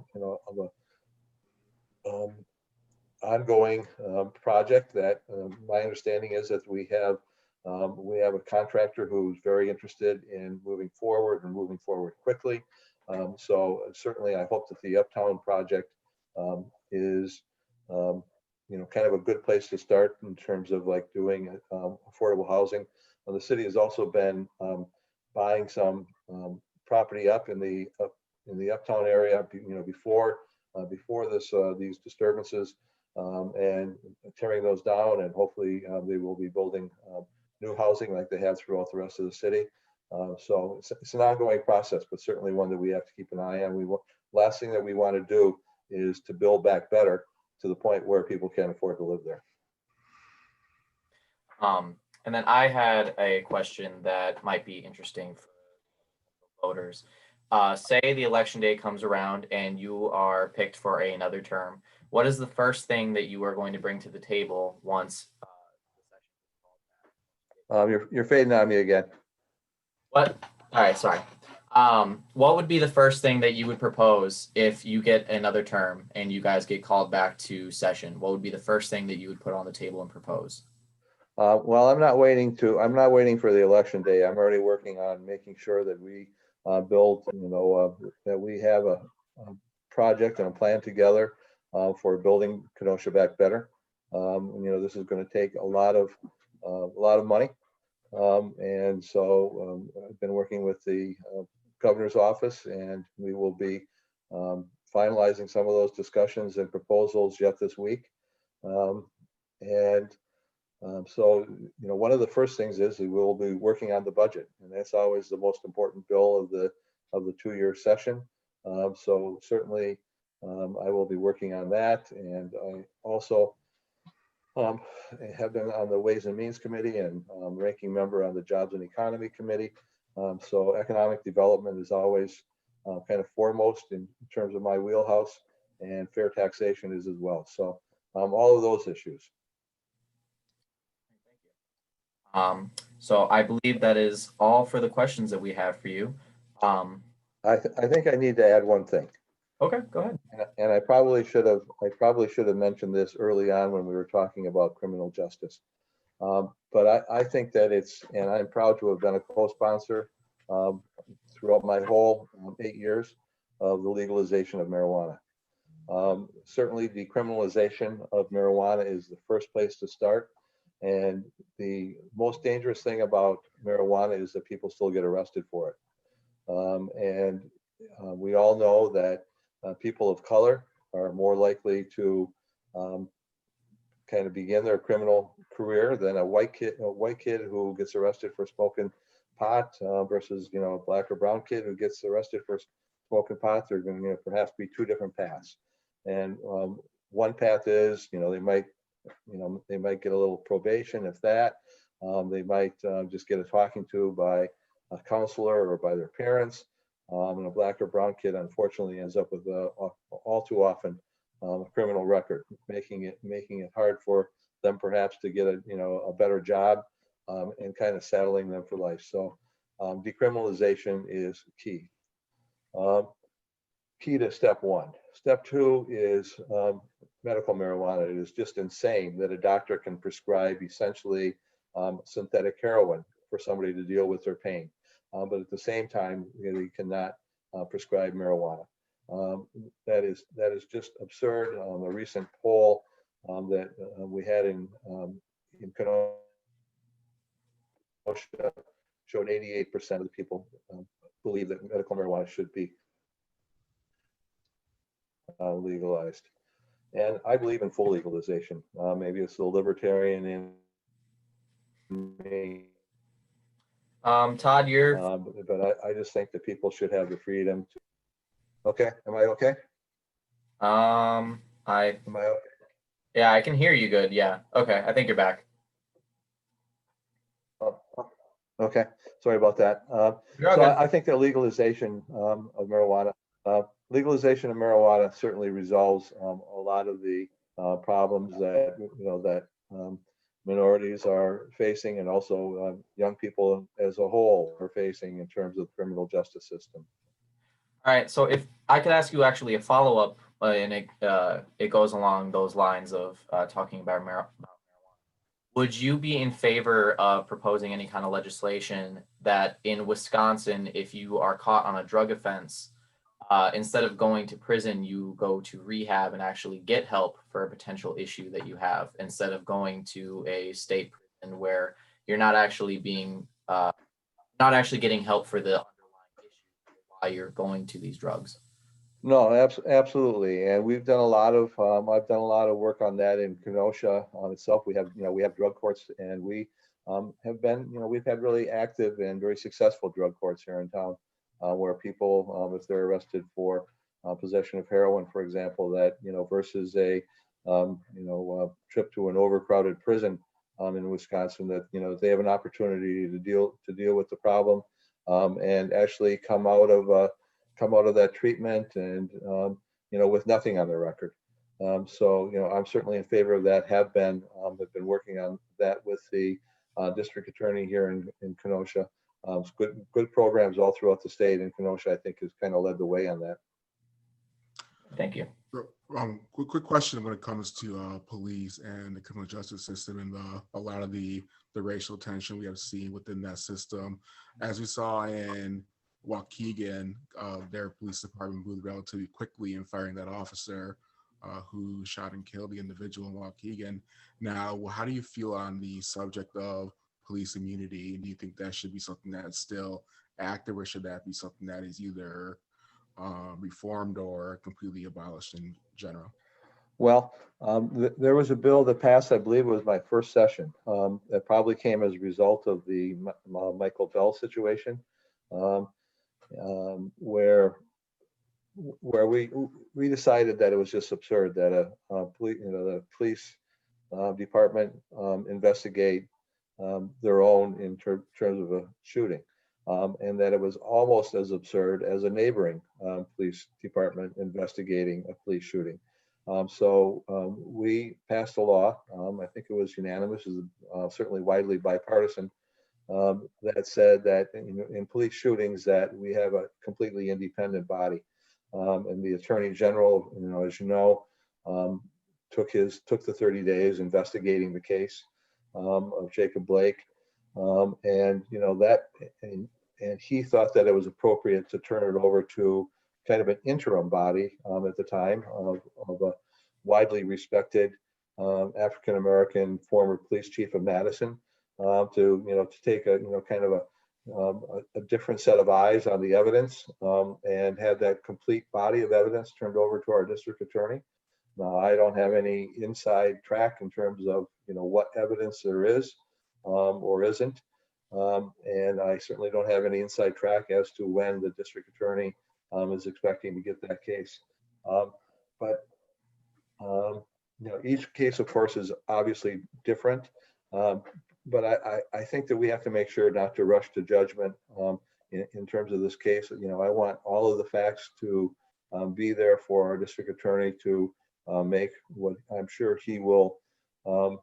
ongoing project that my understanding is that we have a contractor who's very interested in moving forward and moving forward quickly. So certainly I hope that the Uptown project is kind of a good place to start in terms of like doing affordable housing. The city has also been buying some property up in the Uptown area, before these disturbances, and tearing those down, and hopefully they will be building new housing like they have throughout the rest of the city. So it's an ongoing process, but certainly one that we have to keep an eye on. Last thing that we want to do is to build back better to the point where people can't afford to live there. And then I had a question that might be interesting for voters. Say the election day comes around and you are picked for another term. What is the first thing that you are going to bring to the table once the session is called back? You're fading on me again. What? All right, sorry. What would be the first thing that you would propose if you get another term and you guys get called back to session? What would be the first thing that you would put on the table and propose? Well, I'm not waiting for the election day. I'm already working on making sure that we build, that we have a project and a plan together for building Kenosha back better. This is going to take a lot of money. And so I've been working with the governor's office, and we will be finalizing some of those discussions and proposals yet this week. So, one of the first things is we will be working on the budget, and that's always the most important bill of the 2-year session. So certainly I will be working on that, and I also have been on the Ways and Means Committee and ranking member on the Jobs and Economy Committee. So economic development is always kind of foremost in terms of my wheelhouse, and fair taxation is as well. So all of those issues. So I believe that is all for the questions that we have for you. I think I need to add one thing. Okay, go ahead. And I probably should have mentioned this early on when we were talking about criminal justice. But I think that and I'm proud to have been a co-sponsor um, throughout my whole 8 years of the legalization of marijuana. Certainly decriminalization of marijuana is the first place to start. And the most dangerous thing about marijuana is that people still get arrested for it. And we all know that people of color are more likely to um, kind of begin their criminal career than a white kid who gets arrested for smoking pot versus a black or brown kid who gets arrested for smoking pot. They're going to perhaps be two different paths. And one path is they might get a little probation, if that. They might just get a talking to by a counselor or by their parents. And a black or brown kid, unfortunately, ends up with all too often a criminal record, making it hard for them perhaps to get a better job and kind of saddling them for life. So decriminalization is key. Key to step one. Step two is medical marijuana. It is just insane that a doctor can prescribe essentially synthetic heroin for somebody to deal with their pain. But at the same time, you cannot prescribe marijuana. That is just absurd. A recent poll that we had in Kenosha showed 88% of the people believe that medical marijuana should be legalized. And I believe in full legalization. Maybe it's the libertarian in me. Todd, you're But I just think that people should have the freedom to. Okay, am I okay? Am I okay? Yeah, I can hear you good. Yeah. Okay, I think you're back. Okay, sorry about that. I think that legalization of marijuana, certainly resolves a lot of the problems that that minorities are facing, and also young people as a whole are facing in terms of the criminal justice system. All right. So if I could ask you actually a follow-up, and it goes along those lines of talking about marijuana. Would you be in favor of proposing any kind of legislation that in Wisconsin, if you are caught on a drug offense, instead of going to prison, you go to rehab and actually get help for a potential issue that you have, instead of going to a state prison where you're not actually getting help for the underlying issue while you're going to these drugs? No, absolutely, and we've done a lot of. I've done a lot of work on that in Kenosha on itself. We have drug courts, and we have been we've had really active and very successful drug courts here in town, where people, if they're arrested for possession of heroin, for example, that versus a trip to an overcrowded prison in Wisconsin, that they have an opportunity to deal with the problem and actually come out of that treatment and with nothing on their record. So I'm certainly in favor of that. Have been working on that with the district attorney here in Kenosha. Good programs all throughout the state, and Kenosha I think has kind of led the way on that. Thank you. Quick question when it comes to police and the criminal justice system and a lot of the racial tension we have seen within that system. As we saw in Waukegan, their police department moved relatively quickly in firing that officer who shot and killed the individual in Waukegan. Now, how do you feel on the subject of police immunity? Do you think that should be something that's still active, or should that be something that is either reformed or completely abolished in general? Well, there was a bill that passed, I believe it was my first session, that probably came as a result of the Michael Bell situation, where we decided that it was just absurd that the police department investigate their own in terms of a shooting, and that it was almost as absurd as a neighboring police department investigating a police shooting. So we passed a law. I think it was unanimous, certainly widely bipartisan, that said that in police shootings that we have a completely independent body And the Attorney General, as you know, took the 30 days investigating the case of Jacob Blake, and he thought that it was appropriate to turn it over to kind of an interim body at the time of a widely respected African American former police chief of Madison to take a kind of a different set of eyes on the evidence and have that complete body of evidence turned over to our district attorney. Now, I don't have any inside track in terms of what evidence there is or isn't, and I certainly don't have any inside track as to when the district attorney is expecting to get that case. But each case, of course, is obviously different. But I think that we have to make sure not to rush to judgment in terms of this case. I want all of the facts to be there for our district attorney to make what I'm sure he will. I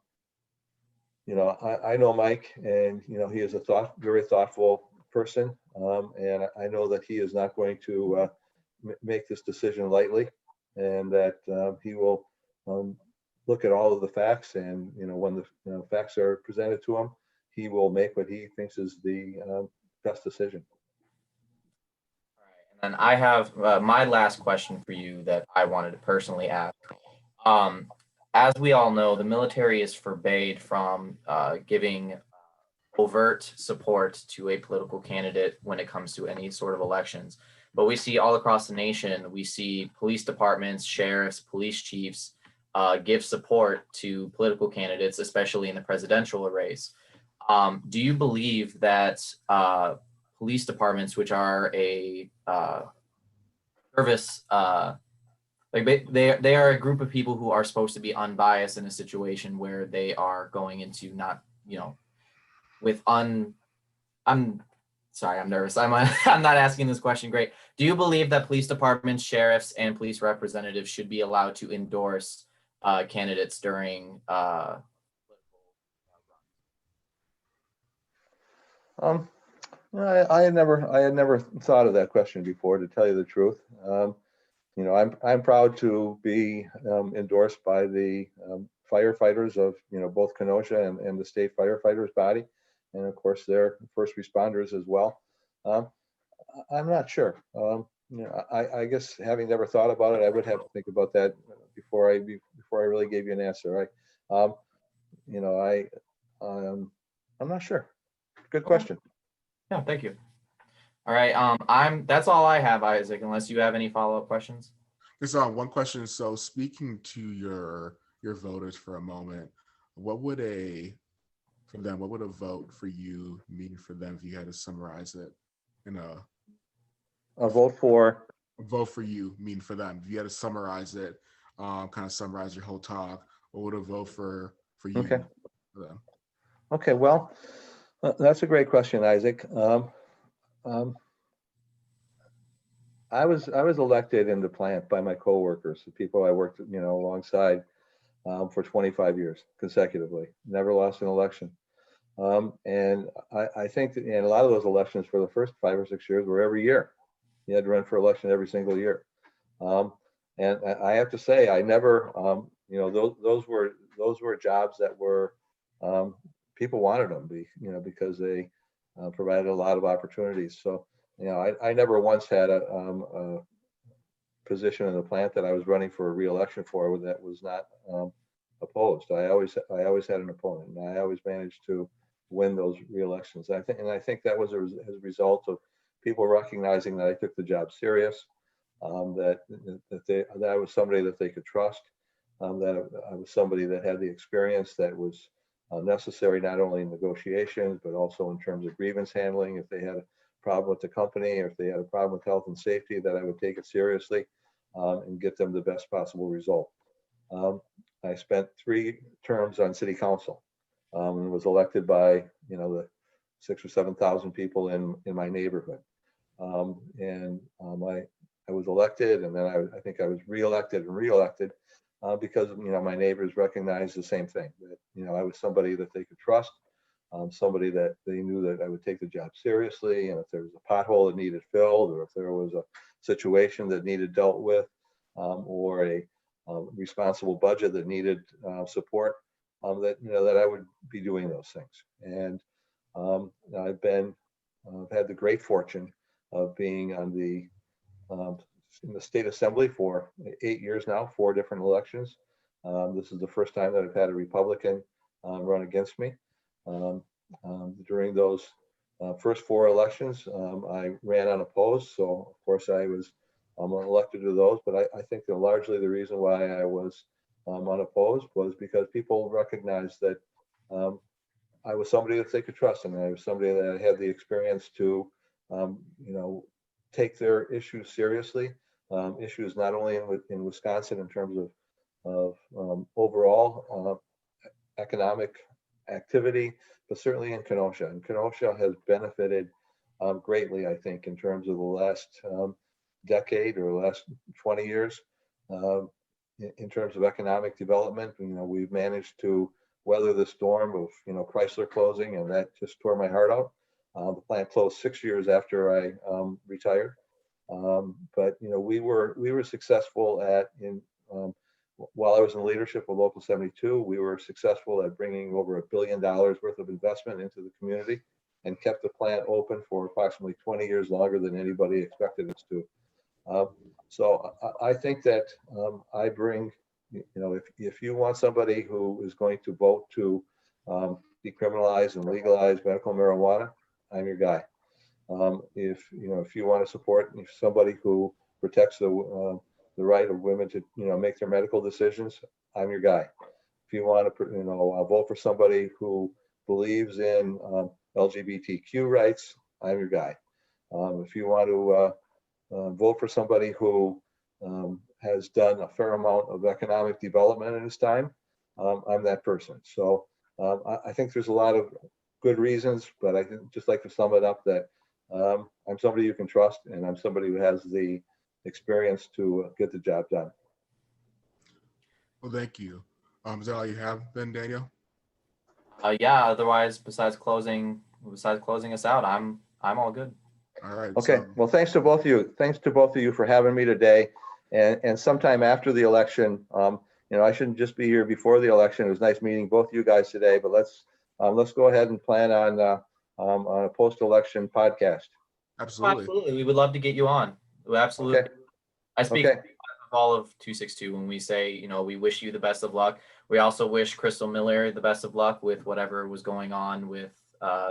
know Mike, and he is a very thoughtful person, and I know that he is not going to make this decision lightly, and that he will look at all of the facts, and when the facts are presented to him, he will make what he thinks is the best decision. All right, and then I have my last question for you that I wanted to personally ask. As we all know, the military is forbade from giving overt support to a political candidate when it comes to any sort of elections. But we see all across the nation, we see police departments, sheriffs, police chiefs give support to political candidates, especially in the presidential race. Do you believe that police departments, which are a service, they are a group of people who are supposed to be unbiased in a situation where they are going into not, I'm sorry, I'm nervous. I'm not asking this question. Great. Do you believe that police departments, sheriffs, and police representatives should be allowed to endorse candidates during I had never thought of that question before, to tell you the truth. I'm proud to be endorsed by the firefighters of both Kenosha and the state firefighters body, and of course their first responders as well. I'm not sure. I guess, having never thought about it, I would have to think about that before I really gave you an answer. I'm not sure. Good question. Yeah, thank you. All right, that's all I have, Isaac, unless you have any follow-up questions. There's one question. So speaking to your voters for a moment, what would a vote for you mean for them if you had to summarize it in A vote for you mean for them? If you had to summarize it, kind of summarize your whole talk, what would a vote for you Okay. for them? Okay, well, that's a great question, Isaac. I was elected in the plant by my coworkers, the people I worked alongside for 25 years consecutively. Never lost an election. And I think that a lot of those elections for the first 5 or 6 years were every year. You had to run for election every single year. And I have to say, I never, those were jobs that were, people wanted them, because they provided a lot of opportunities. So, I never once had a position in the plant that I was running for a re-election for that was not opposed. I always had an opponent, and I always managed to win those re-elections. I think that was as a result of people recognizing that I took the job serious, that I was somebody that they could trust, that I was somebody that had the experience that was necessary, not only in negotiations, but also in terms of grievance handling. If they had a problem with the company, or if they had a problem with health and safety, that I would take it seriously and get them the best possible result. I spent 3 terms on city council and was elected by the 6,000 or 7,000 people in my neighborhood. I was elected, and then I think I was reelected because my neighbors recognized the same thing, that I was somebody that they could trust, somebody that they knew that I would take the job seriously, and if there was a pothole that needed filled, or if there was a situation that needed dealt with, or a responsible budget that needed support, that I would be doing those things. And I've had the great fortune of being on in the state assembly for 8 years now, 4 different elections. This is the first time that I've had a Republican run against me. During those first 4 elections, I ran unopposed, so of course I was elected to those. But I think that largely the reason why I was unopposed was because people recognized that I was somebody that they could trust, and I was somebody that had the experience to, take their issues seriously. Issues not only in Wisconsin in terms of overall economic activity, but certainly in Kenosha. And Kenosha has benefited greatly, I think, in terms of the last decade or last 20 years. In terms of economic development, we've managed to weather the storm of Chrysler closing, and that just tore my heart out. The plant closed 6 years after I retired, but we were successful while I was in leadership of Local 72. We were successful at bringing over $1 billion worth of investment into the community, and kept the plant open for approximately 20 years longer than anybody expected us to. So I think that I bring, if you want somebody who is going to vote to decriminalize and legalize medical marijuana, I'm your guy. If you want to support somebody who protects the right of women to make their medical decisions, I'm your guy. If you want to vote for somebody who believes in LGBTQ rights, I'm your guy. If you want to vote for somebody who has done a fair amount of economic development in his time, I'm that person. So I think there's a lot of good reasons, but I think just like to sum it up that I'm somebody you can trust, and I'm somebody who has the experience to get the job done. Well, thank you. Is that all you have then, Daniel? Yeah. Otherwise, besides closing us out, I'm all good. All right. Okay. So, Well, thanks to both of you. Thanks to both of you for having me today. And sometime after the election, I shouldn't just be here before the election. It was nice meeting both of you guys today, but let's go ahead and plan on a post-election podcast. absolutely. Absolutely. We would love to get you on. Absolutely. Okay. I speak Okay. of all of 262 when we say, we wish you the best of luck. We also wish Crystal Miller the best of luck with whatever was going on with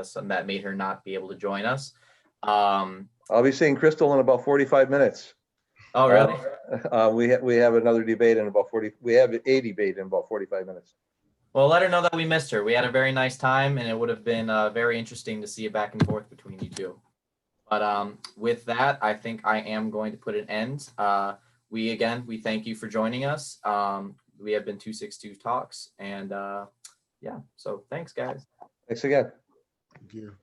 something that made her not be able to join us. I'll be seeing Crystal in about 45 minutes. Oh, really? We have another debate in about 40. We have a debate in about 45 minutes. Well, let her know that we missed her. We had a very nice time, and it would have been very interesting to see a back and forth between you two. But with that, I think I am going to put an end. We thank you for joining us. We have been 262 Talks, and so thanks, guys. Thanks again. Thank you.